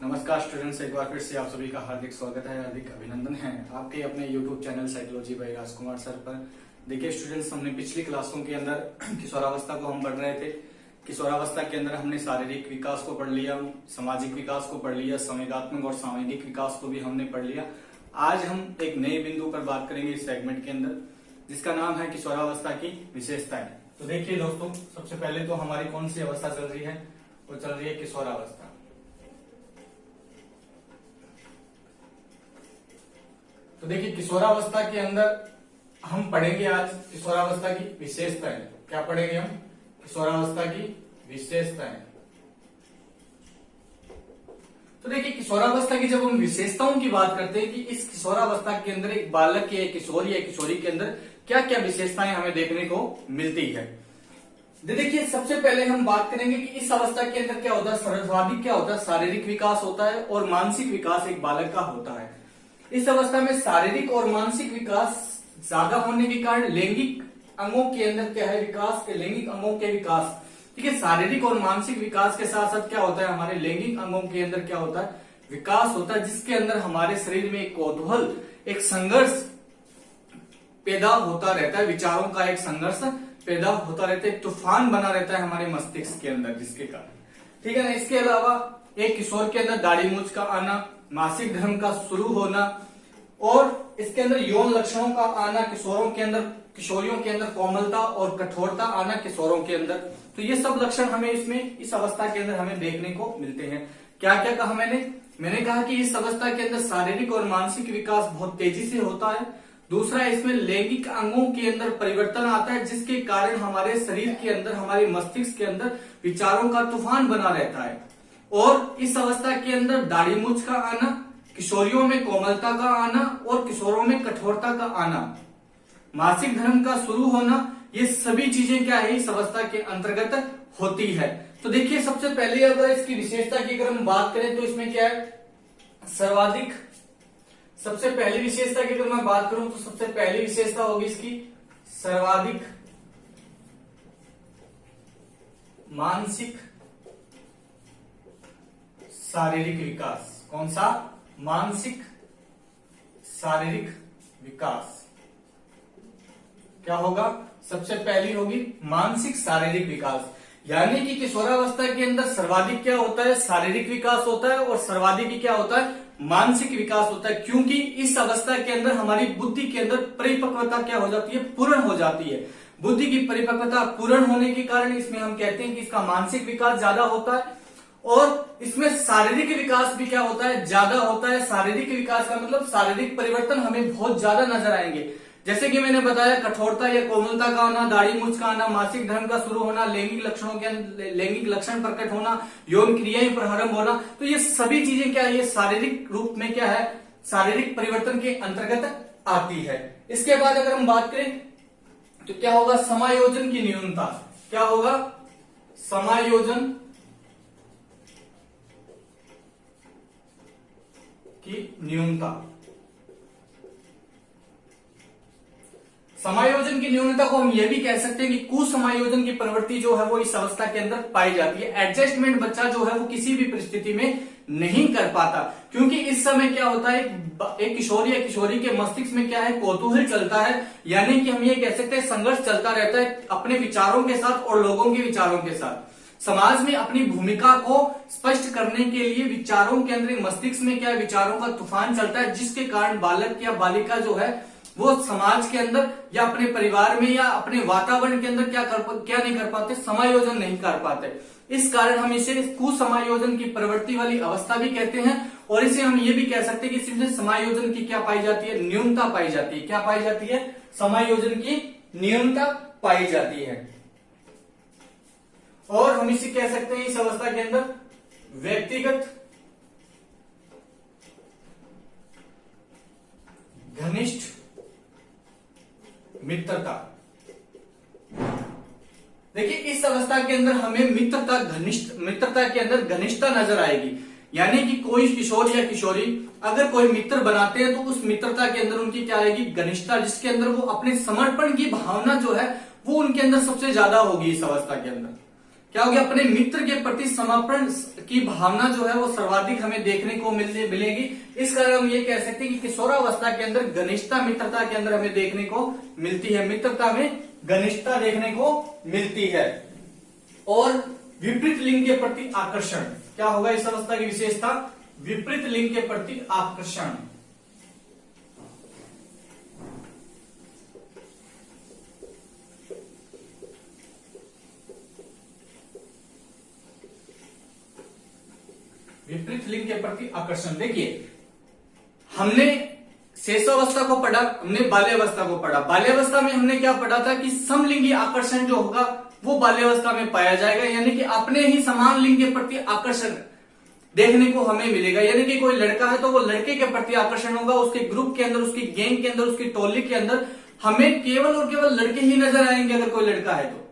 नमस्कार स्टूडेंट्स, एक बार फिर से आप सभी का हार्दिक स्वागत है, हार्दिक अभिनंदन है आपके अपने YouTube चैनल साइकोलॉजी बाय राजकुमार सर पर। देखिए स्टूडेंट्स, हमने पिछली क्लासों के अंदर किशोरावस्था को हम पढ़ रहे थे। किशोरावस्था के अंदर हमने शारीरिक विकास को पढ़ लिया, सामाजिक विकास को पढ़ लिया, संवेगात्मक और सामाजिक विकास को भी हमने पढ़ लिया। आज हम एक नए बिंदु पर बात करेंगे इस सेगमेंट के अंदर, जिसका नाम है किशोरावस्था की विशेषताएं। तो देखिए दोस्तों, सबसे पहले तो हमारी कौन सी अवस्था चल रही है? वो चल रही है किशोरावस्था। तो देखिए किशोरावस्था के अंदर हम पढ़ेंगे आज किशोरावस्था की विशेषताएं। क्या पढ़ेंगे हम? किशोरावस्था की विशेषताएं। तो देखिए किशोरावस्था की जब हम विशेषताओं की बात करते हैं कि इस किशोरावस्था के अंदर एक बालक या किशोर या किशोरी के अंदर क्या क्या विशेषताएं हमें देखने को मिलती है। देखिए सबसे पहले हम बात करेंगे कि इस अवस्था के अंदर क्या होता है। सर्वाधिक क्या होता है? शारीरिक विकास होता है और मानसिक विकास एक बालक का होता है। इस अवस्था में शारीरिक और मानसिक विकास ज्यादा होने के कारण लैंगिक अंगों के अंदर क्या है? विकास के लैंगिक अंगों के विकास। ठीक है, शारीरिक और मानसिक विकास के साथ साथ क्या होता है? हमारे लैंगिक अंगों के अंदर क्या होता है? विकास होता है, जिसके अंदर हमारे शरीर में एक कौतूहल, एक संघर्ष पैदा होता रहता है। विचारों का एक संघर्ष पैदा होता रहता है, एक तूफान बना रहता है हमारे मस्तिष्क के अंदर, जिसके कारण। ठीक है ना। इसके अलावा एक किशोर के अंदर दाढ़ी मूंछ का आना, मासिक धर्म का शुरू होना और इसके अंदर यौन लक्षणों का आना किशोरों के अंदर, किशोरियों के अंदर कोमलता और कठोरता आना किशोरों के अंदर। तो ये सब लक्षण हमें इसमें इस अवस्था के अंदर हमें देखने को मिलते हैं। क्या क्या कहा मैंने कहा कि इस अवस्था के अंदर शारीरिक और मानसिक विकास बहुत तेजी से होता है। दूसरा, इसमें लैंगिक अंगों के अंदर परिवर्तन आता है, जिसके कारण हमारे शरीर के अंदर, हमारे मस्तिष्क के अंदर विचारों का तूफान बना रहता है। और इस अवस्था के अंदर दाढ़ी मूंछ का आना, किशोरियों में कोमलता का आना और किशोरों में कठोरता का आना, मासिक धर्म का शुरू होना, ये सभी चीजें क्या है? इस अवस्था के अंतर्गत होती है। तो देखिए सबसे पहले अगर इसकी विशेषता की अगर हम बात करें तो इसमें क्या है? सर्वाधिक, सबसे पहली विशेषता की अगर मैं बात करूं तो सबसे पहली विशेषता होगी इसकी सर्वाधिक मानसिक शारीरिक विकास। कौन सा? मानसिक शारीरिक विकास। क्या होगा? सबसे पहली होगी मानसिक शारीरिक विकास। यानी कि किशोरावस्था के अंदर सर्वाधिक क्या होता है? शारीरिक विकास होता है और सर्वाधिक क्या होता है? मानसिक विकास होता है। क्योंकि इस अवस्था के अंदर हमारी बुद्धि के अंदर परिपक्वता क्या हो जाती है? पूर्ण हो जाती है। बुद्धि की परिपक्वता पूर्ण होने के कारण इसमें हम कहते हैं कि इसका मानसिक विकास ज्यादा होता है और इसमें शारीरिक विकास भी क्या होता है? ज्यादा होता है। शारीरिक विकास का मतलब शारीरिक परिवर्तन हमें बहुत ज्यादा नजर आएंगे। जैसे कि मैंने बताया, कठोरता या कोमलता का आना, दाढ़ी मूंछ का आना, मासिक धर्म का शुरू होना, लैंगिक लक्षणों के लैंगिक लक्षण प्रकट होना, यौन क्रियाएं प्रारंभ होना। तो ये सभी चीजें क्या है? ये शारीरिक रूप में क्या है? शारीरिक परिवर्तन के अंतर्गत आती है। इसके बाद अगर हम बात करें तो क्या होगा? समायोजन की न्यूनता। क्या होगा? समायोजन की न्यूनता। समायोजन की न्यूनता को हम यह भी कह सकते हैं कि कुसमायोजन की प्रवृत्ति जो है वो इस अवस्था के अंदर पाई जाती है। एडजस्टमेंट बच्चा जो है वो किसी भी परिस्थिति में नहीं कर पाता, क्योंकि इस समय क्या होता है? एक किशोर या किशोरी के मस्तिष्क में क्या है? कौतूहल चलता है। यानी कि हम ये कह सकते हैं संघर्ष चलता रहता है अपने विचारों के साथ और लोगों के विचारों के साथ। समाज में अपनी भूमिका को स्पष्ट करने के लिए विचारों के अंदर, मस्तिष्क में क्या है? विचारों का तूफान चलता है, जिसके कारण बालक या बालिका जो है वो समाज के अंदर या अपने परिवार में या अपने वातावरण के अंदर क्या नहीं कर पाते? समायोजन नहीं कर पाते। इस कारण हम इसे कुसमायोजन की प्रवृत्ति वाली अवस्था भी कहते हैं और इसे हम ये भी कह सकते हैं कि इसमें समायोजन की क्या पाई जाती है? न्यूनता पाई जाती है। क्या पाई जाती है? समायोजन की न्यूनता पाई जाती है। और हम इसे कह सकते हैं इस अवस्था के अंदर व्यक्तिगत घनिष्ठ मित्रता। देखिए इस अवस्था के अंदर हमें मित्रता के अंदर घनिष्ठता नजर आएगी। यानी कि कोई किशोर या किशोरी अगर कोई मित्र बनाते हैं तो उस मित्रता के अंदर उनकी क्या आएगी? घनिष्ठता, जिसके अंदर वो अपने समर्पण की भावना जो है वो उनके अंदर सबसे ज्यादा होगी इस अवस्था के अंदर। क्या हो गया, अपने मित्र के प्रति समर्पण की भावना जो है वो सर्वाधिक हमें देखने को मिलेगी। इस कारण हम ये कह सकते हैं कि किशोरावस्था के अंदर घनिष्ठता मित्रता के अंदर हमें देखने को मिलती है, मित्रता में घनिष्ठता देखने को मिलती है। और विपरीत लिंग के प्रति आकर्षण, क्या होगा इस अवस्था की विशेषता, विपरीत लिंग के प्रति आकर्षण। विपरीत लिंग के प्रति आकर्षण, देखिए हमने शैशवावस्था को पढ़ा, हमने बाल्यावस्था को पढ़ा। बाल्यावस्था में हमने क्या पढ़ा था कि समलिंगी आकर्षण जो होगा वो बाल्यावस्था में पाया जाएगा, यानी कि अपने ही समान लिंग के प्रति आकर्षण देखने को हमें मिलेगा। यानी कि कोई लड़का है तो वो लड़के के प्रति आकर्षण होगा, उसके ग्रुप के अंदर, उसकी गैंग के अंदर, उसकी टोली के अंदर हमें केवल और केवल लड़के ही नजर आएंगे अगर कोई लड़का है तो।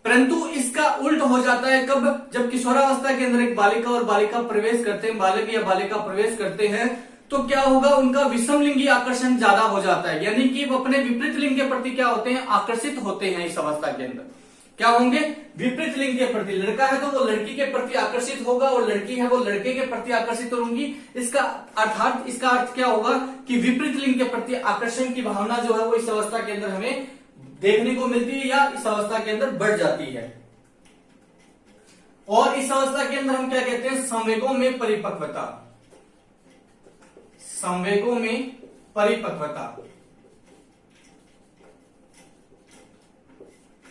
परंतु इसका उल्ट हो जाता है कब, जब किशोरावस्था के अंदर एक बालिका और बालिका प्रवेश करते हैं, बालक या बालिका प्रवेश करते हैं, तो क्या होगा, उनका विषम लिंगी आकर्षण ज्यादा हो जाता है, यानी कि वो अपने विपरीत लिंग के प्रति क्या होते हैं, आकर्षित होते हैं। इस अवस्था के अंदर क्या होंगे, विपरीत लिंग के प्रति। लड़का है तो वो लड़की के प्रति आकर्षित होगा और लड़की है वो लड़के के प्रति आकर्षित होंगी। इसका अर्थ क्या होगा कि विपरीत लिंग के प्रति आकर्षण की भावना जो है वो इस अवस्था के अंदर हमें देखने को मिलती है या इस अवस्था के अंदर बढ़ जाती है। और इस अवस्था के अंदर हम क्या कहते हैं, संवेगों में परिपक्वता, संवेगों में परिपक्वता।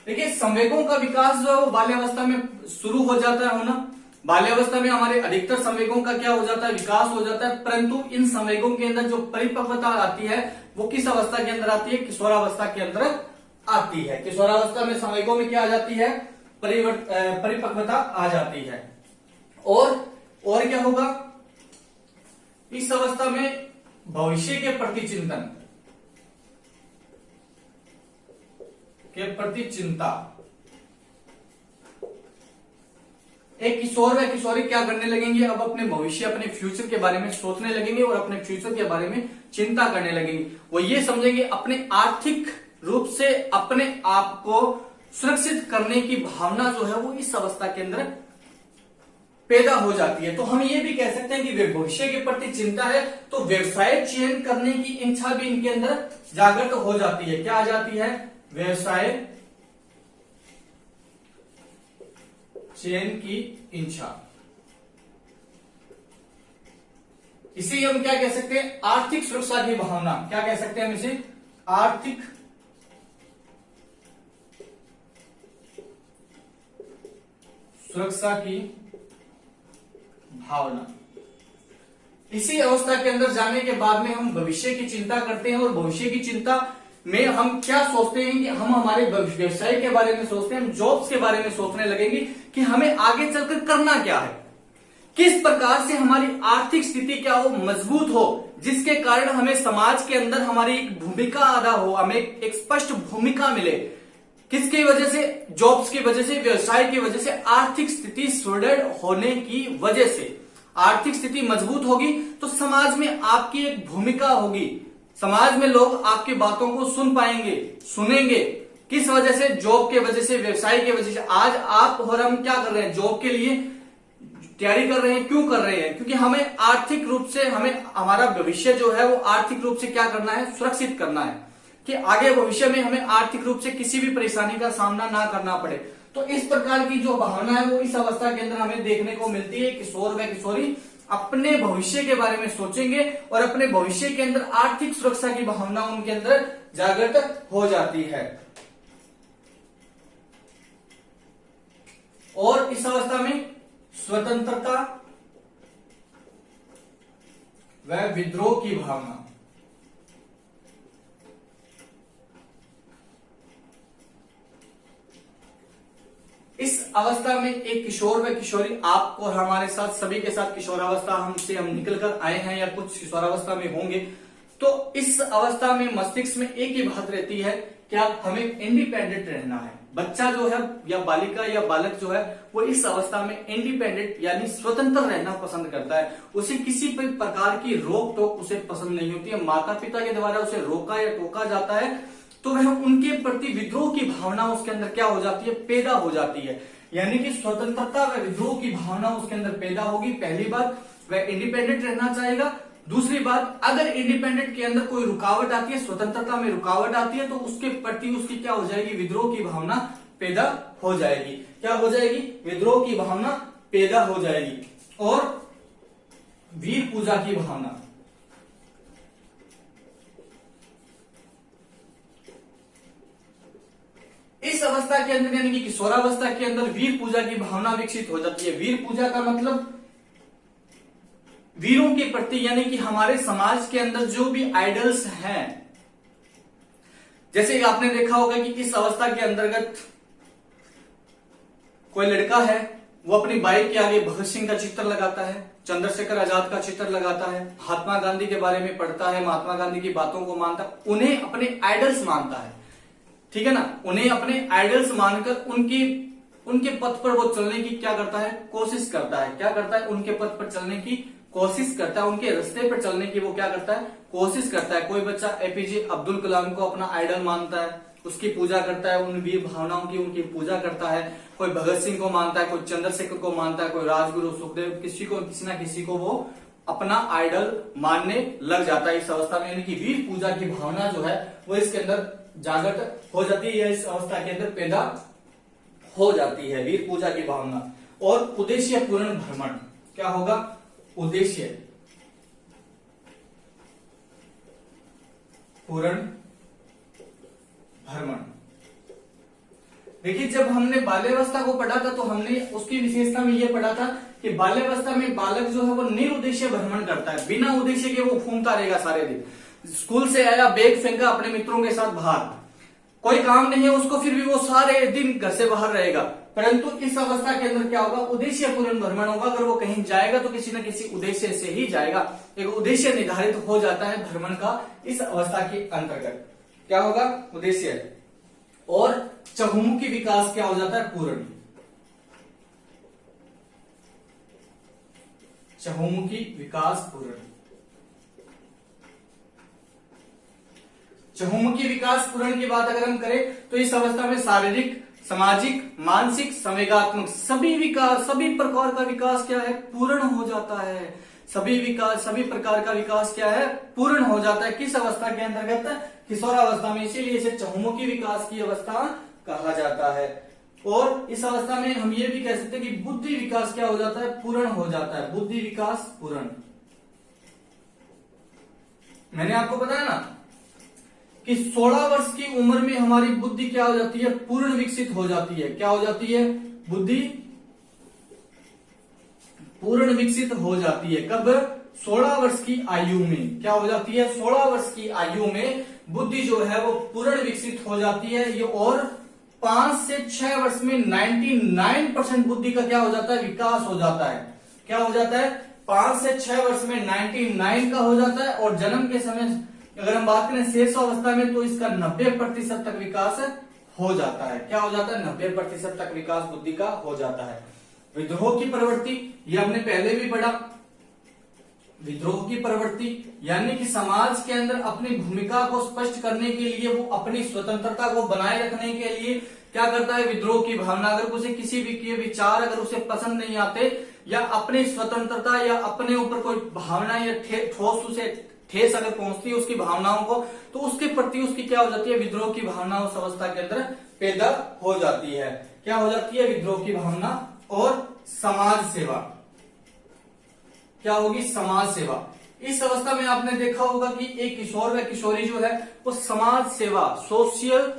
देखिए संवेगों का विकास जो है वो बाल्यावस्था में शुरू हो जाता है होना। बाल्यावस्था में हमारे अधिकतर संवेगों का क्या हो जाता है, विकास हो जाता है। परंतु इन संवेगों के अंदर जो परिपक्वता आती है वो किस अवस्था के अंदर आती है, किशोरावस्था के अंदर आती है। किशोरावस्था में संवेगों में क्या आ जाती है, परिपक्वता आ जाती है। और क्या होगा, इस अवस्था में भविष्य के प्रति चिंतन के प्रति चिंता। एक किशोर व किशोरी क्या करने लगेंगे, अब अपने भविष्य, अपने फ्यूचर के बारे में सोचने लगेंगे और अपने फ्यूचर के बारे में चिंता करने लगेंगे। वो ये समझेंगे अपने आर्थिक रूप से अपने आप को सुरक्षित करने की भावना जो है वो इस अवस्था के अंदर पैदा हो जाती है। तो हम ये भी कह सकते हैं कि वे भविष्य के प्रति चिंता है तो व्यवसाय चयन करने की इच्छा भी इनके अंदर जागृत हो जाती है। क्या आ जाती है, व्यवसाय चयन की इच्छा। इसे हम क्या कह सकते हैं, आर्थिक सुरक्षा की भावना। क्या कह सकते हैं हम इसे, आर्थिक सुरक्षा की भावना। इसी अवस्था के अंदर जाने के बाद में हम भविष्य की चिंता करते हैं और भविष्य की चिंता में हम क्या सोचते हैं कि हम हमारे व्यवसाय के बारे में सोचते हैं, हम जॉब्स के बारे में सोचने लगेंगे कि हमें आगे चलकर करना क्या है, किस प्रकार से हमारी आर्थिक स्थिति क्या हो, मजबूत हो, जिसके कारण हमें समाज के अंदर हमारी एक भूमिका अदा हो, हमें एक स्पष्ट भूमिका मिले। किसकी वजह से, जॉब्स की वजह से, व्यवसाय की वजह से, आर्थिक स्थिति सुदृढ़ होने की वजह से। आर्थिक स्थिति मजबूत होगी तो समाज में आपकी एक भूमिका होगी, समाज में लोग आपकी बातों को सुन पाएंगे, सुनेंगे। किस वजह से, जॉब के वजह से, व्यवसाय की वजह से। आज आप और हम क्या कर रहे हैं, जॉब के लिए तैयारी कर रहे हैं। क्यों कर रहे हैं, क्योंकि हमें आर्थिक रूप से, हमें हमारा भविष्य जो है वो आर्थिक रूप से क्या करना है, सुरक्षित करना है, कि आगे भविष्य में हमें आर्थिक रूप से किसी भी परेशानी का सामना ना करना पड़े। तो इस प्रकार की जो भावना है वो इस अवस्था के अंदर हमें देखने को मिलती है। किशोर व किशोरी अपने भविष्य के बारे में सोचेंगे और अपने भविष्य के अंदर आर्थिक सुरक्षा की भावना उनके अंदर जागृत हो जाती है। और इस अवस्था में स्वतंत्रता व विद्रोह की भावना। इस अवस्था में एक किशोर व किशोरी, आपको और हमारे साथ सभी के साथ किशोरावस्था हम निकल कर आए हैं या कुछ किशोरावस्था में होंगे, तो इस अवस्था में मस्तिष्क में एक ही बात रहती है कि हमें इंडिपेंडेंट रहना है। बच्चा जो है या बालिका या बालक जो है वो इस अवस्था में इंडिपेंडेंट यानी स्वतंत्र रहना पसंद करता है। उसे किसी भी प्रकार की रोक टोक उसे पसंद नहीं होती है। माता पिता के द्वारा उसे रोका या टोका जाता है तो वह उनके प्रति विद्रोह की भावना उसके अंदर क्या हो जाती है, पैदा हो जाती है। यानी कि स्वतंत्रता व विद्रोह की भावना उसके अंदर पैदा होगी। पहली बात, वह इंडिपेंडेंट रहना चाहेगा। दूसरी बात, अगर इंडिपेंडेंट के अंदर कोई रुकावट आती है, स्वतंत्रता में रुकावट आती है, तो उसके प्रति उसकी क्या हो जाएगी, विद्रोह की भावना पैदा हो जाएगी। क्या हो जाएगी, विद्रोह की भावना पैदा हो जाएगी। और वीर पूजा की भावना, इस अवस्था के अंदर यानी कि किशोरावस्था के अंदर वीर पूजा की भावना विकसित हो जाती है। वीर पूजा का मतलब वीरों के प्रति, यानी कि हमारे समाज के अंदर जो भी आइडल्स हैं, जैसे आपने देखा होगा कि इस अवस्था के अंतर्गत कोई लड़का है, वो अपनी बाइक के आगे भगत सिंह का चित्र लगाता है, चंद्रशेखर आजाद का चित्र लगाता है, महात्मा गांधी के बारे में पढ़ता है, महात्मा गांधी की बातों को मानता है, उन्हें अपने आइडल्स मानता है, ठीक है ना। उन्हें अपने आइडल्स मानकर उनके पथ पर वो चलने की क्या करता है, कोशिश करता है। क्या करता है, उनके पथ पर चलने की कोशिश करता है, उनके रास्ते पर चलने की वो क्या करता है, कोशिश करता है। कोई बच्चा एपीजे अब्दुल कलाम को अपना आइडल मानता है, उसकी पूजा करता है, उन वीर भावनाओं की उनकी पूजा करता है। कोई भगत सिंह को मानता है, कोई चंद्रशेखर को मानता है, कोई राजगुरु सुखदेव, किसी ना किसी को वो अपना आइडल मानने लग जाता है इस अवस्था में। यानी कि वीर पूजा की भावना जो है वो इसके अंदर जागृत हो जाती है, या इस अवस्था के अंदर पैदा हो जाती है वीर पूजा की भावना। और उद्देश्य पूर्ण भ्रमण, क्या होगा, उद्देश्य पूर्ण भ्रमण। देखिए, जब हमने बाल्यावस्था को पढ़ा था तो हमने उसकी विशेषता में यह पढ़ा था कि बाल्यावस्था में बालक जो है वो निरुद्देश्य भ्रमण करता है, बिना उद्देश्य के वो घूमता रहेगा सारे दिन। स्कूल से आया, बैग फेंका अपने मित्रों के साथ बाहर, कोई काम नहीं है उसको, फिर भी वो सारे दिन घर से बाहर रहेगा। परंतु इस अवस्था के अंदर क्या होगा, उद्देश्य पूर्ण भ्रमण होगा। अगर वो कहीं जाएगा तो किसी न किसी उद्देश्य से ही जाएगा, एक उद्देश्य निर्धारित हो जाता है भ्रमण का इस अवस्था के अंतर्गत। क्या होगा, उद्देश्य। और चहुमुखी विकास क्या हो जाता है, पूर्ण। चहुमुखी विकास पूर्ण। चहुमुखी विकास पूर्ण की बात अगर हम करें तो इस अवस्था में शारीरिक, सामाजिक, मानसिक, संवेगात्मक सभी प्रकार का विकास क्या है, पूर्ण हो जाता है। सभी प्रकार का विकास क्या है, पूर्ण हो जाता है। किस अवस्था के अंतर्गत, किशोरावस्था में। इसीलिए इसे चहुमुखी विकास की अवस्था कहा जाता है। और इस अवस्था में हम ये भी कह सकते हैं कि बुद्धि विकास क्या हो जाता है, पूर्ण हो जाता है। बुद्धि विकास पूर्ण। मैंने आपको बताया ना कि 16 वर्ष की उम्र में हमारी बुद्धि क्या हो जाती है, पूर्ण विकसित हो जाती है। क्या हो जाती है, बुद्धि पूर्ण विकसित हो जाती है। कब, 16 वर्ष की आयु में क्या हो जाती है, 16 वर्ष की आयु में बुद्धि जो है वो पूर्ण विकसित हो जाती है। ये और 5 से 6 वर्ष में 99% बुद्धि का क्या हो जाता है, विकास हो जाता है। क्या हो जाता है, 5 से 6 वर्ष में 99 का हो जाता है। और जन्म के समय अगर हम बात करें शेष अवस्था में तो इसका 90% तक विकास हो जाता है। क्या हो जाता है, 90% तक विकास बुद्धि का हो जाता है। विद्रोह की प्रवृत्ति, ये हमने पहले भी पढ़ा। विद्रोह की प्रवृत्ति यानी कि समाज के अंदर अपनी भूमिका को स्पष्ट करने के लिए, वो अपनी स्वतंत्रता को बनाए रखने के लिए क्या करता है, विद्रोह की भावना। अगर उसे किसी भी के विचार अगर उसे पसंद नहीं आते, या अपनी स्वतंत्रता या अपने ऊपर कोई भावना या ठोस उसे ठेस अगर पहुंचती है उसकी भावनाओं को, तो उसके प्रति उसकी क्या हो जाती है, विद्रोह की भावना उस अवस्था के अंदर पैदा हो जाती है। क्या हो जाती है, विद्रोह की भावना। और समाज सेवा, क्या होगी, समाज सेवा। इस अवस्था में आपने देखा होगा कि एक किशोर व किशोरी जो है वो समाज सेवा, सोशल,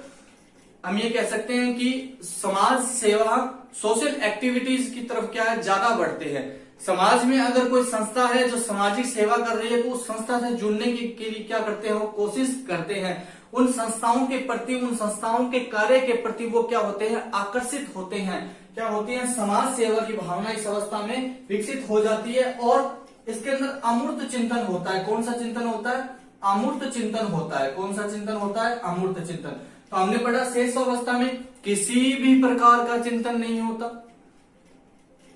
हम ये कह सकते हैं कि समाज सेवा, सोशल एक्टिविटीज की तरफ क्या है, ज्यादा बढ़ते हैं। समाज में अगर कोई संस्था है जो सामाजिक सेवा कर रही है तो उस संस्था से जुड़ने के लिए क्या करते हैं, वो कोशिश करते हैं। उन संस्थाओं के प्रति, उन संस्थाओं के कार्य के प्रति वो क्या होते हैं, आकर्षित होते हैं। क्या होती है, समाज सेवा की भावना इस अवस्था में विकसित हो जाती है। और इसके अंदर अमूर्त चिंतन होता है। कौन सा चिंतन होता है, अमूर्त चिंतन होता है। कौन सा चिंतन होता है, अमूर्त चिंतन। तो हमने पढ़ा शेष अवस्था में किसी भी प्रकार का चिंतन नहीं होता।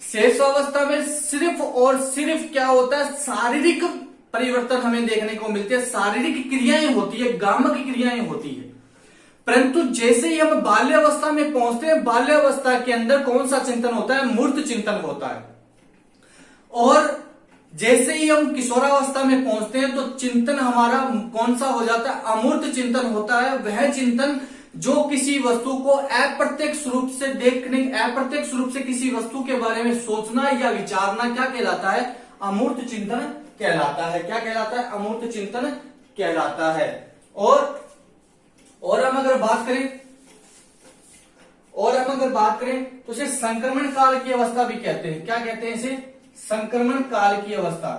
शेष अवस्था में सिर्फ और सिर्फ क्या होता है, शारीरिक परिवर्तन हमें देखने को मिलते हैं, शारीरिक क्रियाएं होती है, गामक क्रियाएं होती है। परंतु जैसे ही हम बाल्यावस्था में पहुंचते हैं, बाल्यावस्था के अंदर कौन सा चिंतन होता है? मूर्त चिंतन होता है। और जैसे ही हम किशोरावस्था में पहुंचते हैं तो चिंतन हमारा कौन सा हो जाता है? अमूर्त चिंतन होता है। वह चिंतन जो किसी वस्तु को अप्रत्यक्ष रूप से देखने, अप्रत्यक्ष रूप से किसी वस्तु के बारे में सोचना या विचारना क्या कहलाता है? अमूर्त चिंतन कहलाता है। क्या कहलाता है? अमूर्त चिंतन कहलाता है। और हम अगर बात करें तो इसे संक्रमण काल की अवस्था भी कहते हैं। क्या कहते हैं इसे? संक्रमण काल की अवस्था।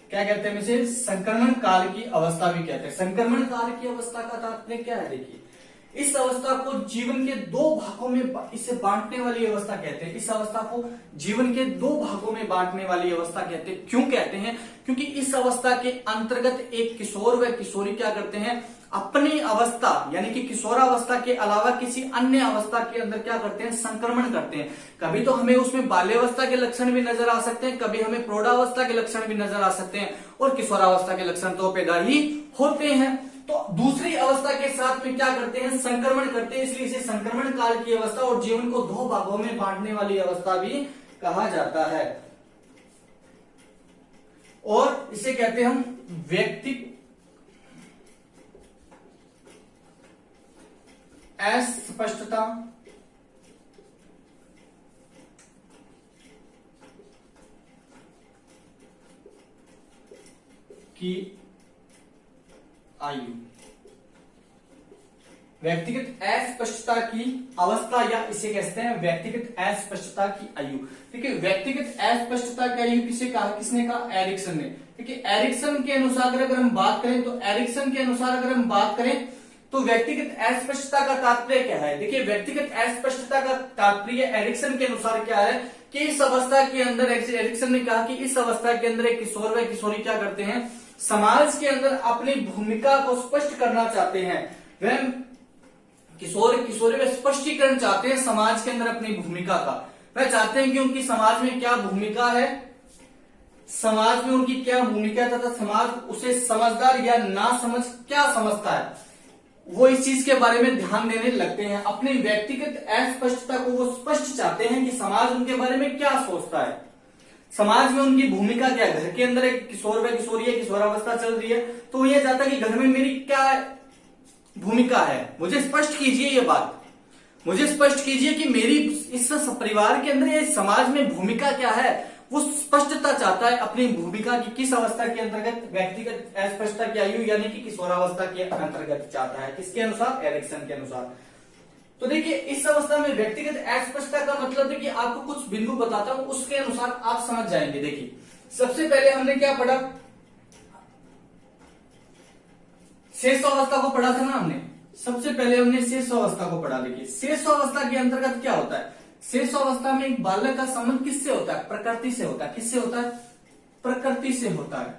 क्या कहते हैं इसे? संक्रमण काल की अवस्था भी कहते हैं। संक्रमण काल की अवस्था का तात्पर्य क्या है? देखिए, इस अवस्था को जीवन के दो भागों में इसे बांटने वाली अवस्था कहते हैं। इस अवस्था को जीवन के दो भागों में बांटने वाली अवस्था कहते हैं। क्यों कहते हैं? क्योंकि इस अवस्था के अंतर्गत एक किशोर व किशोरी क्या करते हैं? अपनी अवस्था यानी कि किशोरावस्था के अलावा किसी अन्य अवस्था के अंदर क्या करते हैं? संक्रमण करते हैं। कभी तो हमें उसमें बाल्यावस्था के लक्षण भी नजर आ सकते हैं, कभी हमें प्रौढ़ावस्था के लक्षण भी नजर आ सकते हैं, और किशोरावस्था के लक्षण तो पैदा ही होते हैं। तो दूसरी अवस्था के साथ में क्या करते हैं? संक्रमण करते हैं। इसलिए इसे संक्रमण काल की अवस्था और जीवन को दो भागों में बांटने वाली अवस्था भी कहा जाता है। और इसे कहते हैं हम व्यक्ति अस्पष्टता की आयु, व्यक्तिगत अस्पष्टता की अवस्था, या इसे कहते हैं व्यक्तिगत अस्पष्टता की आयु। ठीक है, व्यक्तिगत अस्पष्टता की आयु किसे कहा? किसने कहा? एरिक्सन ने। ठीक है, एरिक्सन के अनुसार अगर हम बात करें तो व्यक्तिगत अस्पष्टता का तात्पर्य क्या है? देखिए, व्यक्तिगत अस्पष्टता का तात्पर्य एरिक्सन के अनुसार क्या है कि इस अवस्था के अंदर, एरिक्सन ने कहा कि इस अवस्था के अंदर एक किशोर व किशोरी क्या करते हैं? समाज के अंदर अपनी भूमिका को स्पष्ट करना चाहते हैं। वह किशोर किशोरी वे स्पष्टीकरण चाहते हैं समाज के अंदर अपनी भूमिका का। वह चाहते हैं कि उनकी समाज में क्या भूमिका है, समाज में उनकी क्या भूमिका, तथा समाज उसे समझदार या ना समझ क्या समझता है, वो इस चीज के बारे में ध्यान देने लगते हैं। अपनी व्यक्तिगत अस्पष्टता को वो स्पष्ट चाहते हैं कि समाज उनके बारे में क्या सोचता है, समाज में उनकी भूमिका क्या है। घर के अंदर एक किशोर व किशोरी है, किशोरावस्था चल रही है, तो वो ये चाहता है कि घर में मेरी क्या भूमिका है, मुझे स्पष्ट कीजिए ये बात, मुझे स्पष्ट कीजिए कि मेरी इस परिवार के अंदर, ये समाज में भूमिका क्या है। वो स्पष्टता चाहता है अपनी भूमिका की। किस अवस्था के अंतर्गत? व्यक्तिगत अस्पष्टता की आयु यानी कि किशोरावस्था के अंतर्गत चाहता है। किसके अनुसार? एरिक्सन के अनुसार। तो देखिए, इस अवस्था में व्यक्तिगत अस्पष्टता का मतलब है कि आपको कुछ बिंदु बताता हूं, उसके अनुसार आप समझ जाएंगे। देखिए, सबसे पहले हमने क्या पढ़ा? शेष अवस्था को पढ़ा था ना हमने। सबसे पहले हमने शेष अवस्था को पढ़ा। देखिए, शेष अवस्था के अंतर्गत क्या होता है? शेष अवस्था में एक बालक का संबंध किससे होता है? प्रकृति से होता है। किससे होता है? प्रकृति से होता है।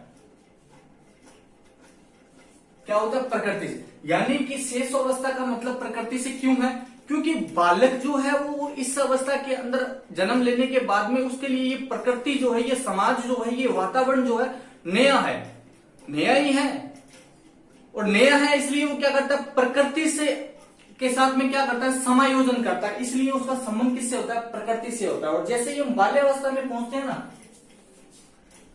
क्या होता है? प्रकृति से। यानी कि शेष अवस्था का मतलब प्रकृति से क्यों है? क्योंकि बालक जो है वो इस अवस्था के अंदर जन्म लेने के बाद में उसके लिए ये प्रकृति जो है, ये समाज जो है, ये वातावरण जो है नया है, नया ही है। और नया है इसलिए वो क्या करता है? प्रकृति से के साथ में क्या करता है? समायोजन करता है। इसलिए उसका संबंध किससे होता है? प्रकृति से होता है। और जैसे ही हम बाल्यावस्था में पहुंचते हैं ना,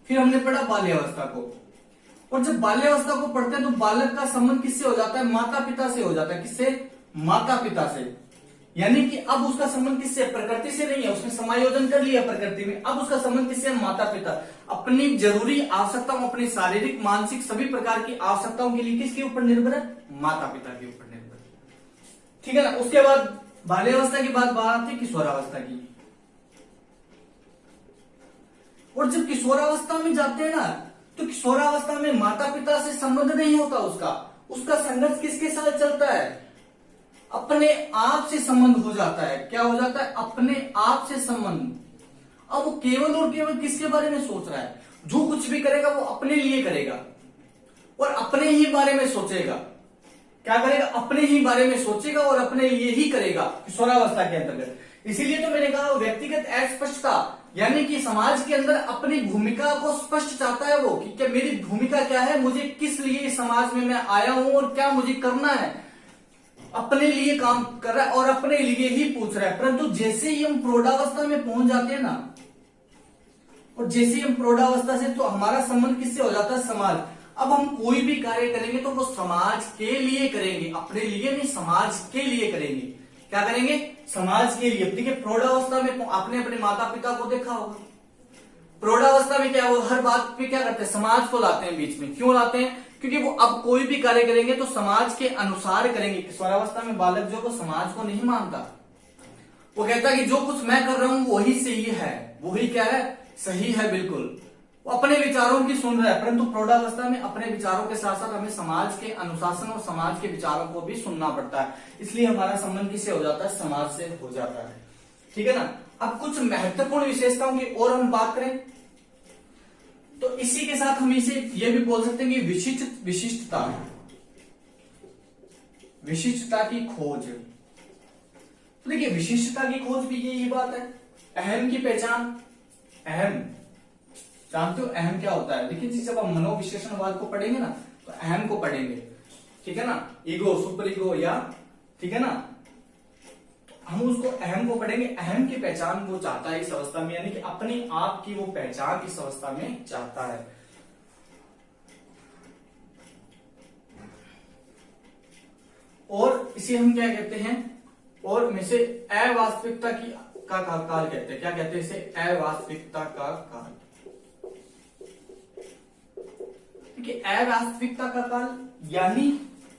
फिर हमने पढ़ा बाल्यावस्था को, और जब बाल्यावस्था को पढ़ते हैं तो बालक का संबंध किससे हो जाता है? माता पिता से हो जाता है। किससे? माता पिता से। यानी कि अब उसका संबंध किससे? प्रकृति से नहीं है, उसने समायोजन कर लिया प्रकृति में। अब उसका संबंध किससे? माता पिता। अपनी जरूरी आवश्यकताओं, अपनी शारीरिक मानसिक सभी प्रकार की आवश्यकताओं के लिए किसके ऊपर निर्भर है? माता पिता के ऊपर निर्भर है। ठीक है ना। उसके बाद बाल्यावस्था की बात आती है किशोरावस्था की। और जब किशोरावस्था में जाते हैं ना, तो किशोरावस्था में माता पिता से संबंध नहीं होता उसका संघर्ष किसके साथ चलता है? अपने आप से संबंध हो जाता है। क्या हो जाता है? अपने आप से संबंध। अब वो केवल और केवल किसके बारे में सोच रहा है? जो कुछ भी करेगा वो अपने लिए करेगा और अपने ही बारे में सोचेगा। क्या करेगा? अपने ही बारे में सोचेगा और अपने लिए ही करेगा किशोरावस्था के अंतर्गत। इसीलिए तो मैंने कहा व्यक्तिगत अस्पष्टता यानी कि समाज के अंदर अपनी भूमिका को स्पष्ट चाहता है वो कि क्या मेरी भूमिका क्या है, मुझे किस लिए इस समाज में मैं आया हूं और क्या मुझे करना है, अपने लिए काम कर रहा है और अपने लिए ही पूछ रहा है। परंतु जैसे ही हम प्रौढ़ावस्था में पहुंच जाते हैं ना, और जैसे ही हम प्रौढ़ावस्था से, तो हमारा संबंध किससे हो जाता है, समाज। अब हम कोई भी कार्य करेंगे तो वो समाज के लिए करेंगे, अपने लिए नहीं, समाज के लिए करेंगे। क्या करेंगे, समाज के लिए। देखिए प्रौढ़ावस्था में आपने अपने माता पिता को देखा होगा, प्रौढ़ावस्था में क्या वो हर बात पे क्या करते हैं, समाज को लाते हैं बीच में। क्यों लाते हैं, क्योंकि वो अब कोई भी कार्य करेंगे तो समाज के अनुसार करेंगे। किशोरावस्था में बालक जो वो समाज को नहीं मानता, वो कहता है कि जो कुछ मैं कर रहा हूं वही सही है, वही क्या है, सही है, बिल्कुल। वो अपने विचारों की सुन रहा है। परंतु प्रौढ़ावस्था में अपने विचारों के साथ साथ हमें समाज के अनुशासन और समाज के विचारों को भी सुनना पड़ता है। इसलिए हमारा संबंध किससे हो जाता है, समाज से हो जाता है। ठीक है ना। अब कुछ महत्वपूर्ण विशेषताओं की और हम बात करें तो इसी के साथ हम इसे ये भी बोल सकते हैं कि विशिष्टता की खोज। तो देखिए विशिष्टता की खोज भी यही बात है, अहम की पहचान। अहम जानते हो अहम क्या होता है, देखिए जब हम मनोविश्लेषणवाद को पढ़ेंगे ना तो अहम को पढ़ेंगे, ठीक है ना, ईगो, सुपर ईगो, या ठीक है ना, हम उसको अहम को पढ़ेंगे। अहम की पहचान वो चाहता है इस अवस्था में, यानी कि अपने आप की वो पहचान इस अवस्था में चाहता है। और इसे हम क्या कहते हैं, और में से अवास्तविकता की का काल कहते हैं। क्या कहते हैं इसे, अवास्तविकता का काल। देखिए अवास्तविकता का काल यानी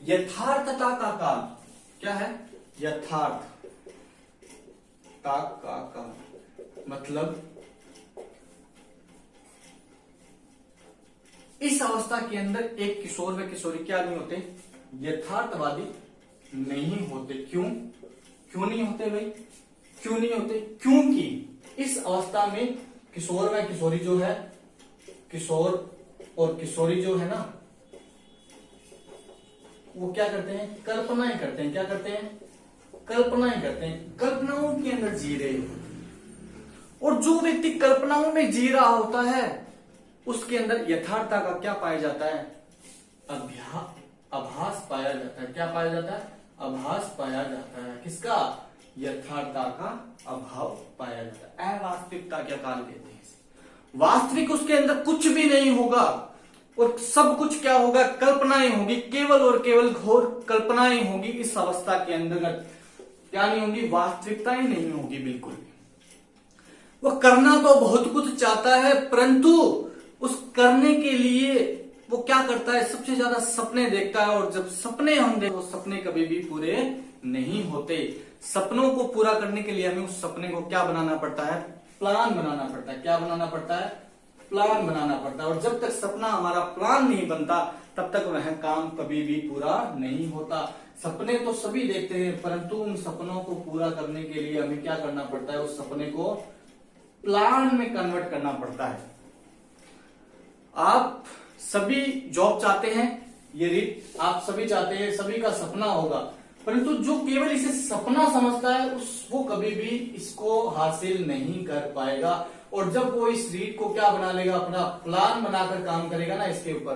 यथार्थता का काल। क्या है, यथार्थ का काल, मतलब इस अवस्था के अंदर एक किशोर व किशोरी क्या नहीं होते, यथार्थवादी नहीं होते। क्यों नहीं होते भाई, क्यों नहीं होते, क्योंकि इस अवस्था में किशोर व किशोरी जो है, किशोर और किशोरी जो है ना, वो क्या करते हैं, कल्पनाएं करते हैं। क्या करते हैं, कल्पनाएं करते हैं, कल्पनाओं के अंदर जी रहे हो। और जो व्यक्ति कल्पनाओं में जी रहा होता है उसके अंदर यथार्थता का क्या पाया जाता है, आभास पाया जाता है। क्या पाया जाता है, आभास पाया जाता है। किसका, यथार्थता का अभाव पाया जाता है। अवास्तविकता क्या काल कहते हैं। वास्तविक उसके अंदर कुछ भी नहीं होगा और सब कुछ क्या होगा, कल्पनाएं होगी, केवल और केवल घोर कल्पनाएं होगी। इस अवस्था के अंतर्गत क्या नहीं होगी, वास्तविकताएं नहीं होगी बिल्कुल। वो करना तो बहुत कुछ चाहता है, परंतु उस करने के लिए वो क्या करता है, सबसे ज्यादा सपने देखता है। और जब सपने हम देखते, वो सपने कभी भी पूरे नहीं होते। सपनों को पूरा करने के लिए हमें उस सपने को क्या बनाना पड़ता है, प्लान बनाना पड़ता है। क्या बनाना पड़ता है, प्लान बनाना पड़ता है। और जब तक सपना हमारा प्लान नहीं बनता तब तक वह काम कभी भी पूरा नहीं होता। सपने तो सभी देखते हैं, परंतु उन सपनों को पूरा करने के लिए हमें क्या करना पड़ता है, उस सपने को प्लान में कन्वर्ट करना पड़ता है। आप सभी जॉब चाहते हैं, ये आप सभी चाहते हैं, सभी का सपना होगा, परंतु जो केवल इसे सपना समझता है वो कभी भी इसको हासिल नहीं कर पाएगा। और जब वो इस रीड को क्या बना लेगा, अपना प्लान बनाकर काम करेगा ना इसके ऊपर,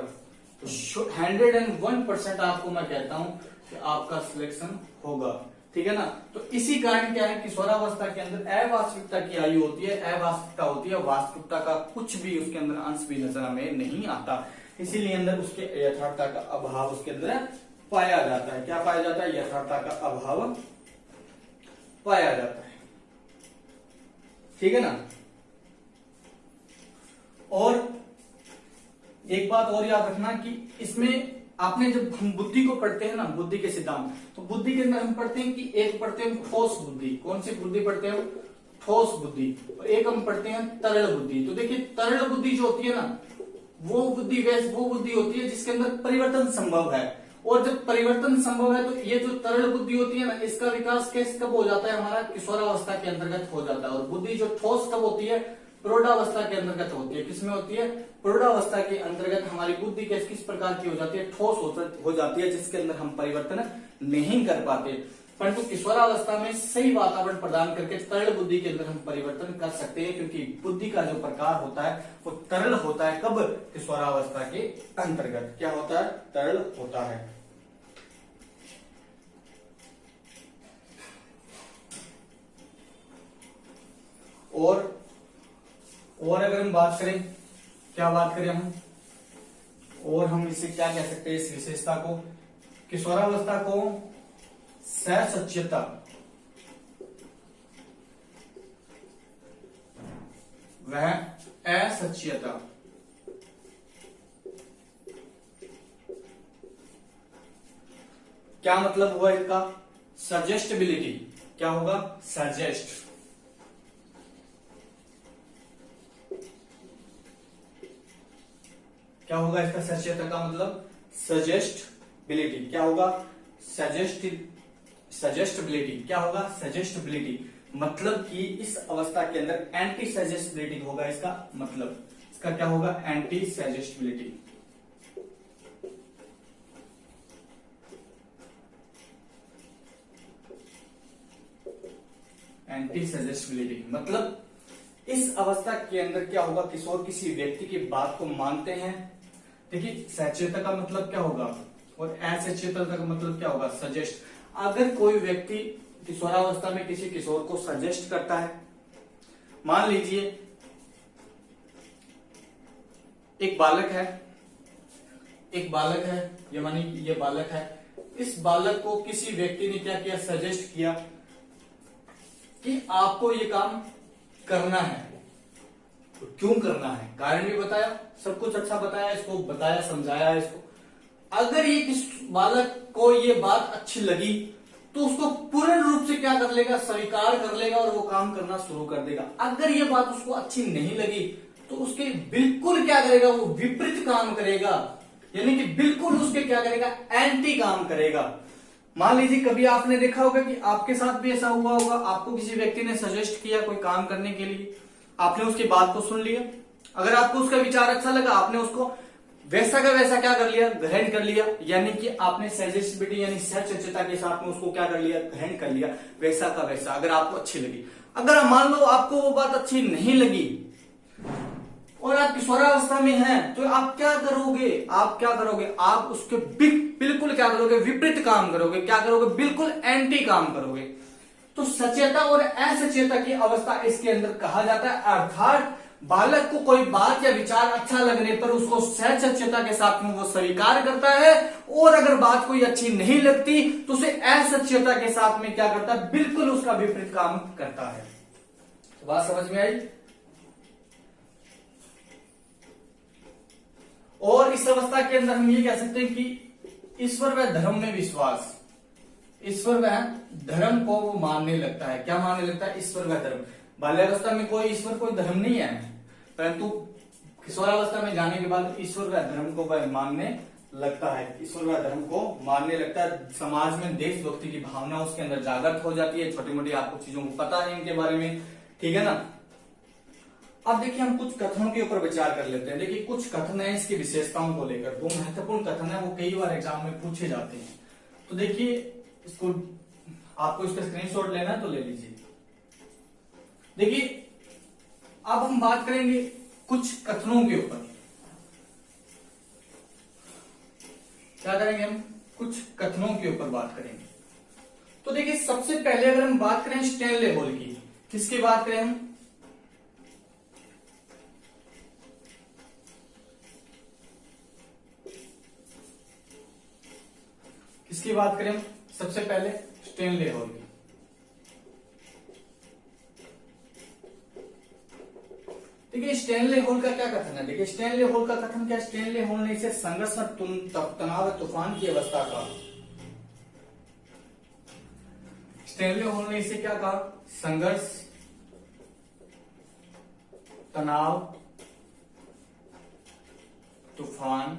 तो 101% आपको मैं कहता हूं कि आपका सिलेक्शन होगा। ठीक है ना। तो इसी कारण क्या है, किशोरावस्था के अंदर अवास्तविकता की आयु होती है, अवास्तविकता होती है, वास्तविकता का कुछ भी उसके अंदर अंश भी नजर हमें नहीं आता। इसीलिए अंदर उसके यथार्थता का अभाव उसके अंदर पाया जाता है। क्या पाया जाता है, यथार्थता का अभाव पाया जाता है। ठीक है ना। और एक बात और याद रखना कि इसमें आपने जब हम बुद्धि को पढ़ते हैं ना, बुद्धि के सिद्धांत, तो बुद्धि के अंदर हम पढ़ते हैं कि एक पढ़ते हैं ठोस बुद्धि। कौन सी बुद्धि पढ़ते हैं, ठोस बुद्धि। और एक हम पढ़ते हैं तरल बुद्धि। तो देखिए तरल बुद्धि जो होती है ना, वो बुद्धि होती है जिसके अंदर परिवर्तन संभव है। और जब परिवर्तन संभव है तो ये जो तरल बुद्धि होती है ना, इसका विकास कब हो जाता है, हमारा किशोरावस्था के अंतर्गत हो जाता है। और बुद्धि जो ठोस कब होती है, प्रौढ़ावस्था के अंतर्गत होती है। किसमें होती है, प्रौढ़ावस्था के अंतर्गत हमारी बुद्धि किस प्रकार की हो जाती है, ठोस हो जाती है, जिसके अंदर हम परिवर्तन नहीं कर पाते। परंतु किशोरावस्था में सही वातावरण प्रदान करके तरल बुद्धि के अंदर हम परिवर्तन कर सकते हैं, क्योंकि बुद्धि का जो प्रकार होता है वो तरल होता है। कब? किशोरावस्था के अंतर्गत क्या होता है? तरल होता है। और अगर हम बात करें, क्या बात करें हम, और हम इसे क्या कह सकते हैं, इस विशेषता को, किशोरावस्था को सहसच्यता वह असच्यता, क्या मतलब हुआ इसका? सजेस्टेबिलिटी। क्या होगा? सजेस्ट। क्या होगा इसका सच्यता का मतलब? सजेस्टेबिलिटी। क्या होगा? सजेस्टेबिलिटी। क्या होगा? सजेस्टेबिलिटी। मतलब कि इस अवस्था के अंदर एंटी सजेस्टेबिलिटी होगा। इसका मतलब, इसका क्या होगा? एंटी सजेस्टेबिलिटी। एंटी सजेस्टेबिलिटी मतलब इस अवस्था के अंदर क्या होगा? किशोर किसी व्यक्ति की बात को मानते हैं। देखिए, सचेता का मतलब क्या होगा और असचेतन का मतलब क्या होगा? सजेस्ट। अगर कोई व्यक्ति किशोरावस्था में किसी किशोर को सजेस्ट करता है, मान लीजिए एक बालक है, ये मानी ये बालक है, इस बालक को किसी व्यक्ति ने क्या किया? सजेस्ट किया कि आपको ये काम करना है। तो क्यों करना है? कारण भी बताया, सब कुछ अच्छा बताया, इसको बताया, समझाया इसको। अगर ये किस बालक को ये बात अच्छी लगी तो उसको पूर्ण रूप से क्या कर लेगा? स्वीकार कर लेगा और वो काम करना शुरू कर देगा। अगर ये बात उसको अच्छी नहीं लगी तो उसके बिल्कुल क्या करेगा? वो विपरीत काम करेगा, यानी कि बिल्कुल उसके क्या करेगा? एंटी काम करेगा। मान लीजिए कभी आपने देखा होगा कि आपके साथ भी ऐसा हुआ होगा, आपको किसी व्यक्ति ने सजेस्ट किया कोई काम करने के लिए, आपने उसकी बात को सुन लिया, अगर आपको उसका विचार अच्छा लगा, आपने उसको वैसा का वैसा क्या कर लिया? ग्रहण कर लिया, यानी कि आपने सजेस्टिबिलिटी यानी सचेतता के साथ में उसको क्या कर लिया? ग्रहण कर लिया, वैसा का वैसा, अगर आपको अच्छी लगी। अगर मान लो आपको वो बात अच्छी नहीं लगी और आप किशोरावस्था में हैं, तो आप क्या करोगे? आप उसके बिल्कुल क्या करोगे? विपरीत काम करोगे। क्या करोगे? बिल्कुल एंटी काम करोगे। तो सचेता और असचेता की अवस्था इसके अंदर कहा जाता है। अर्थात बालक को कोई बात या विचार अच्छा लगने पर उसको सचेतता के साथ में वो स्वीकार करता है, और अगर बात कोई अच्छी नहीं लगती तो उसे असचेतता के साथ में क्या करता है? बिल्कुल उसका विपरीत काम करता है। तो बात समझ में आई? और इस अवस्था के अंदर हम ये कह सकते हैं कि ईश्वर व धर्म में विश्वास, ईश्वर व धर्म को वो मानने लगता है। क्या मानने लगता है? ईश्वर व धर्म। बाल्यावस्था में कोई ईश्वर कोई धर्म नहीं है, परंतु किशोरावस्था में जाने के बाद ईश्वर व धर्म को वह मानने लगता है। ईश्वर व धर्म को मानने लगता है। समाज में देशभक्ति की भावना उसके अंदर जागृत हो जाती है। छोटी मोटी आपको चीजों को पता है इनके बारे में, ठीक है ना। अब देखिए हम कुछ कथनों के ऊपर विचार कर लेते हैं। देखिए कुछ कथन है इसकी विशेषताओं को लेकर, दो महत्वपूर्ण कथन है, वो कई बार एग्जाम में पूछे जाते हैं। तो देखिए इसको, आपको इसका स्क्रीनशॉट लेना है तो ले लीजिए। देखिए अब हम बात करेंगे कुछ कथनों के ऊपर। क्या करेंगे हम? कुछ कथनों के ऊपर बात करेंगे। तो देखिए सबसे पहले अगर हम बात करें स्टैनले हॉल की, किसकी बात करें हम? किसकी बात करें? सबसे पहले स्टैनले हॉल की। देखिए स्टैनले हॉल का क्या कथन है? देखिए स्टैनले हॉल का कथन क्या? स्टैनले हॉल ने इसे संघर्ष में तनाव तूफान की अवस्था कहा। स्टैनले हॉल ने इसे क्या कहा? संघर्ष, तनाव, तूफान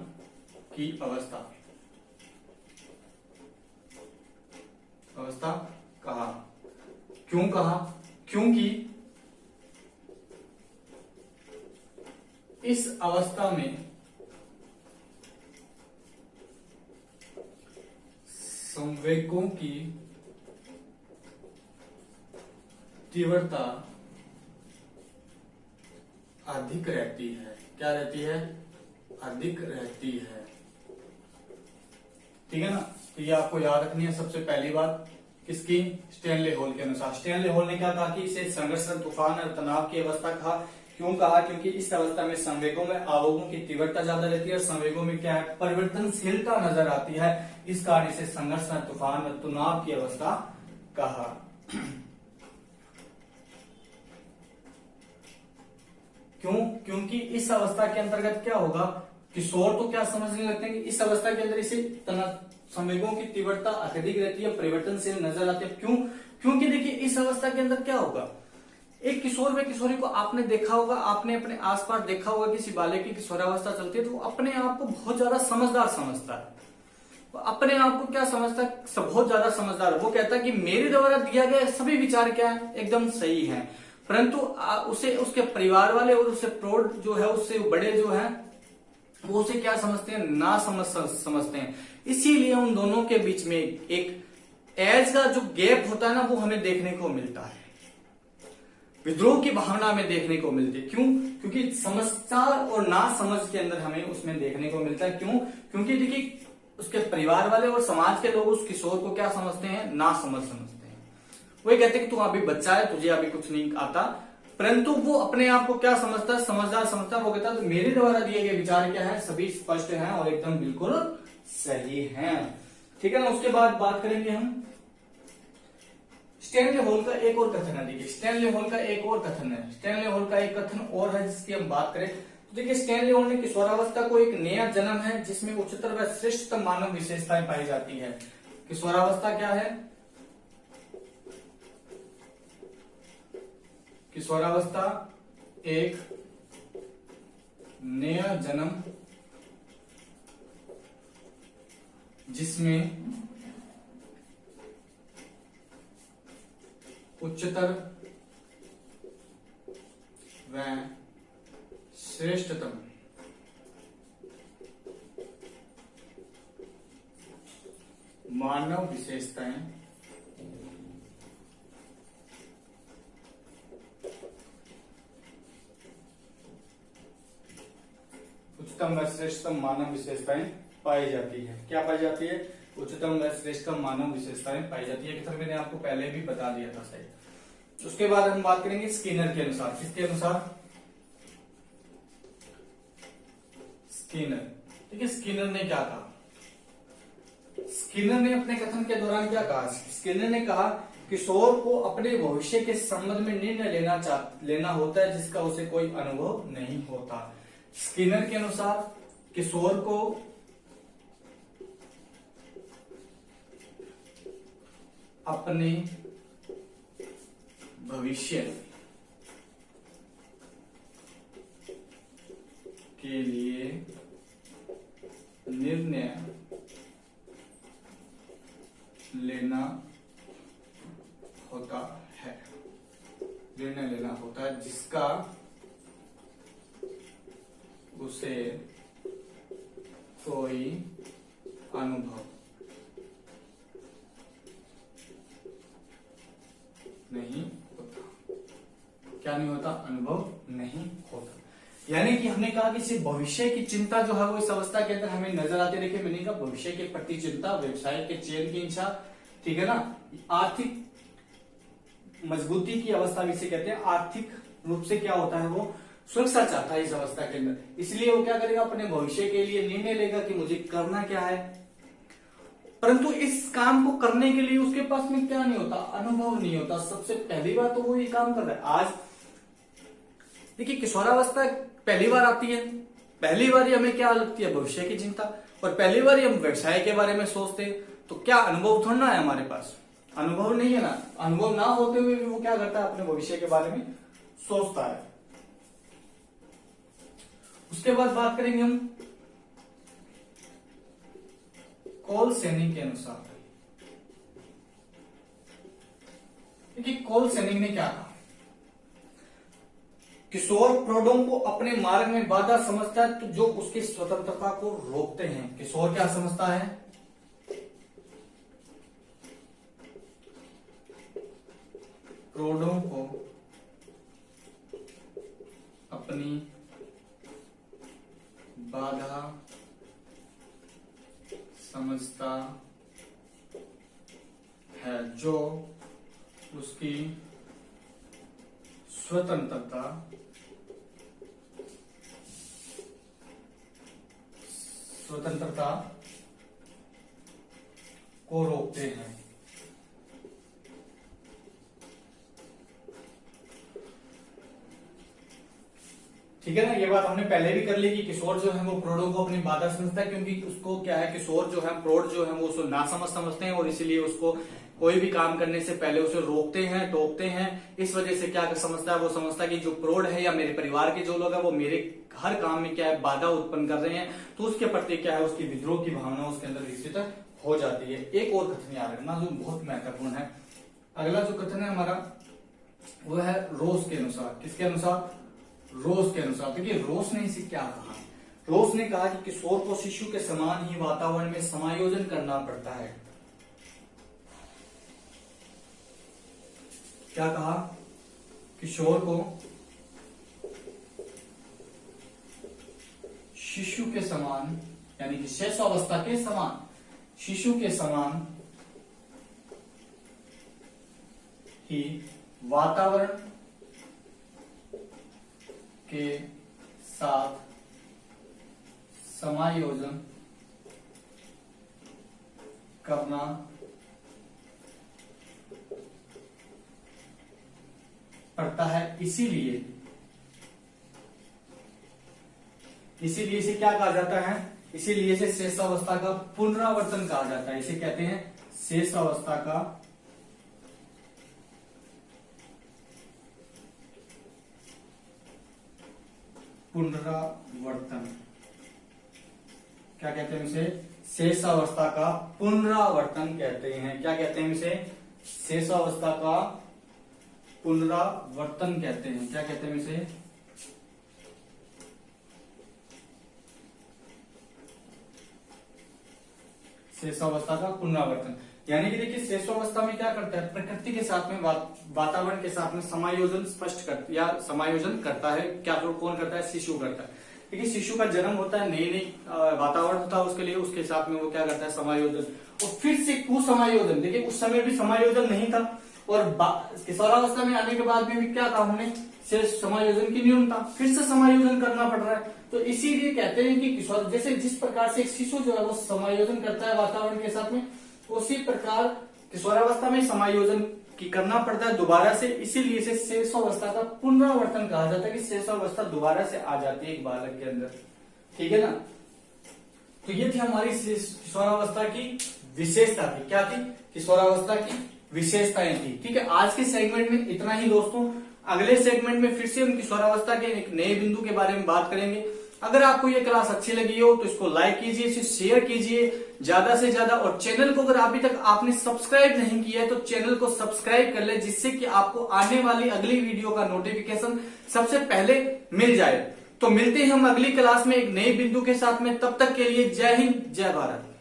की अवस्था कहा। क्यों कहा? क्योंकि इस अवस्था में संवेगों की तीव्रता अधिक रहती है। क्या रहती है? अधिक रहती है। ठीक है ना। तो ये आपको याद रखनी है सबसे पहली बात। किसकी? स्टैनले हॉल के अनुसार। स्टैनले हॉल ने क्या कहा कि इसे संघर्ष, तूफान और तनाव की अवस्था कहा। क्यों कहा? क्योंकि इस अवस्था में संवेगों में आवेगों की तीव्रता ज्यादा रहती है और संवेगों में क्या है? परिवर्तनशीलता नजर आती है। इस कारण इसे संघर्ष, तूफान और तनाव की अवस्था कहा। क्यों? क्योंकि इस अवस्था के अंतर्गत क्या होगा? किशोर तो क्या समझने लगते हैं कि इस अवस्था के अंदर इसे संवेगों की तीव्रता अत्यधिक रहती है, परिवर्तनशील नजर आती है। क्यों? क्योंकि देखिए इस अवस्था के अंदर क्या होगा? एक किशोर व किशोरी को आपने देखा होगा, आपने अपने आसपास देखा होगा, किसी बालक की किशोरावस्था चलती है तो वो अपने आप को बहुत ज्यादा समझदार समझता है। वो अपने आप को क्या समझता है? बहुत ज्यादा समझदार। वो कहता है कि मेरे द्वारा दिया गया सभी विचार क्या है? एकदम सही है। परंतु उसे उसके परिवार वाले और उससे प्रौढ़ जो है, उससे बड़े जो है, वो उसे क्या समझते हैं? ना समझते हैं। इसीलिए उन दोनों के बीच में एक एज का जो गैप होता है ना, वो हमें देखने को मिलता है, विद्रोह की भावना में देखने को मिलती है। क्यों? क्योंकि समझदार और ना समझ के अंदर हमें उसमें देखने को मिलता है। क्यों? क्योंकि देखिए उसके परिवार वाले और समाज के लोग उस किशोर को क्या समझते हैं? ना समझते हैं। वो कहते हैं कि तू अभी बच्चा है, तुझे अभी कुछ नहीं आता। परंतु वो अपने आप को क्या समझता है? समझदार समझता है। वो कहता है तो मेरे द्वारा दिए गए विचार क्या है? सभी स्पष्ट हैं और एकदम बिल्कुल सही हैं। ठीक है ना। उसके बाद बात करेंगे हम स्टैनले हॉल का एक और कथन है। देखिए स्टैनले हॉल का एक और कथन है। स्टैनले हॉल का एक कथन और है जिसकी हम बात करें तो देखिए स्टैनले हॉल ने किशोरावस्था को एक नया जन्म है जिसमें उच्चतर व श्रेष्ठतम मानव विशेषताएं पाई जाती है। किशोरावस्था क्या है? किशोरावस्था एक नया जन्म जिसमें उच्चतर व श्रेष्ठतम मानव विशेषताएं उच्चतम व श्रेष्ठतम मानव विशेषताएं पाई जाती है। क्या पाई जाती है? उच्चतम व श्रेष्ठतम मानव विशेषताएं पाई जाती है। मैंने आपको पहले भी बता दिया था सही। उसके बाद हम बात करेंगे स्किनर के अनुसार। किसके अनुसार? स्किनर। देखिए स्किनर ने क्या कहा? स्किनर ने अपने कथन के दौरान क्या कहा? स्किनर ने कहा किशोर को अपने भविष्य के संबंध में निर्णय लेना होता है जिसका उसे कोई अनुभव नहीं होता। स्किनर के अनुसार किशोर को अपने भविष्य के लिए निर्णय लेना होता है। निर्णय लेना होता है जिसका उसे कोई अनुभव नहीं होता। क्या नहीं होता? अनुभव नहीं होता। यानी कि हमने कहा कि सिर्फ भविष्य की चिंता जो है वो इस अवस्था के अंदर हमें नजर आती। देखिए मैंने कहा भविष्य के प्रति चिंता, व्यवसाय के चयन की इच्छा, ठीक है ना, आर्थिक मजबूती की अवस्था भी इसे कहते हैं। आर्थिक रूप से क्या होता है? वो सुरक्षा चाहता है इस अवस्था के अंदर। इसलिए वो क्या करेगा? अपने भविष्य के लिए निर्णय लेगा कि मुझे करना क्या है। परंतु इस काम को करने के लिए उसके पास में क्या नहीं होता? अनुभव नहीं होता। सबसे पहली बार तो वो ये काम कर रहा है। आज देखिए किशोरावस्था पहली बार आती है, पहली बार हमें क्या लगती है? भविष्य की चिंता। और पहली बार हम व्यवसाय के बारे में सोचते हैं तो क्या अनुभव थोड़ा ना है हमारे पास? अनुभव नहीं है ना। अनुभव ना होते हुए भी वो क्या करता है? अपने भविष्य के बारे में सोचता है। उसके बाद बात करेंगे हम कॉल सैनिक के अनुसार। देखिए कॉल सैनिक ने क्या कहा? किशोर प्रौढ़ों को अपने मार्ग में बाधा समझता है तो जो उसकी स्वतंत्रता को रोकते हैं। किशोर क्या समझता है? प्रौढ़ों को अपनी बाधा समझता है, जो उसकी स्वतंत्रता को रोकते हैं। ठीक है ना, ये बात हमने पहले भी कर ली कि किशोर जो है वो प्रौढ़ों को अपनी बाधा समझता है, क्योंकि उसको क्या है, किशोर जो है, प्रौढ़ जो है वो उसको नासमझ समझते हैं और इसीलिए उसको कोई भी काम करने से पहले उसे रोकते हैं, टोकते हैं। इस वजह से क्या समझता है, वो समझता है कि जो प्रौढ़ है या मेरे परिवार के जो लोग हैं वो मेरे हर काम में क्या है, बाधा उत्पन्न कर रहे हैं, तो उसके प्रति क्या है, उसकी विद्रोह की भावना उसके अंदर विकसित हो जाती है। एक और कथन याद रखना जो बहुत महत्वपूर्ण है। अगला जो कथन है हमारा वो है रोस के अनुसार। किसके अनुसार? रोस के अनुसार। देखिए रोस ने इसे क्या कहा, रोस ने कहा कि किशोर को शिशु के समान ही वातावरण में समायोजन करना पड़ता है। क्या कहा? किशोर को शिशु के समान, यानी कि शैशवावस्था के समान, शिशु के समान ही वातावरण के साथ समायोजन करना पड़ता है। इसीलिए इसे क्या कहा जाता है? इसीलिए इसे शेषावस्था का पुनरावर्तन कहा जाता है। इसे कहते हैं शेषावस्था का पुनरावर्तन। क्या कहते हैं इसे? शेषावस्था का पुनरावर्तन कहते हैं। क्या कहते हैं इसे? शेषावस्था का पुनरावर्तन कहते हैं। क्या कहते हैं इसे? शेषावस्था का पुनरावर्तन। यानी कि देखिए शेषावस्था में क्या करता है, प्रकृति के साथ में वातावरण के साथ में समायोजन स्पष्ट कर या समायोजन करता है। क्या कौन करता है? शिशु करता है। देखिए शिशु का जन्म होता है, नई वातावरण होता है उसके लिए, उसके साथ में वो क्या करता है? समायोजन। और फिर से कुसमायोजन। देखिए उस समय भी समायोजन नहीं था और किशोरावस्था में आने के बाद भी क्या था हमने? समायोजन की न्यूनता, फिर से समायोजन करना पड़ रहा है। तो इसीलिए कहते हैं कि किशोर, जैसे जिस प्रकार से एक शिशु जो है वो समायोजन करता है वातावरण के साथ में, उसी प्रकार किशोरावस्था में समायोजन की करना पड़ता है दोबारा से। इसीलिए इसे शेषावस्था का पुनरावर्तन कहा जाता है कि शेषावस्था दोबारा से आ जाती है एक बालक के अंदर। ठीक है ना? तो ये थी हमारी किशोरावस्था की विशेषता थी। क्या थी? किशोरावस्था की विशेषताएं थी। ठीक है, आज के सेगमेंट में इतना ही दोस्तों। अगले सेगमेंट में फिर से हम किशोरावस्था के एक नए बिंदु के बारे में बात करेंगे। अगर आपको ये क्लास अच्छी लगी हो तो इसको लाइक कीजिए, इसे शेयर कीजिए ज्यादा से ज्यादा, और चैनल को अगर अभी तक आपने सब्सक्राइब नहीं किया है तो चैनल को सब्सक्राइब कर ले, जिससे कि आपको आने वाली अगली वीडियो का नोटिफिकेशन सबसे पहले मिल जाए। तो मिलते हैं हम अगली क्लास में एक नए बिंदु के साथ में। तब तक के लिए जय हिंद, जय भारत।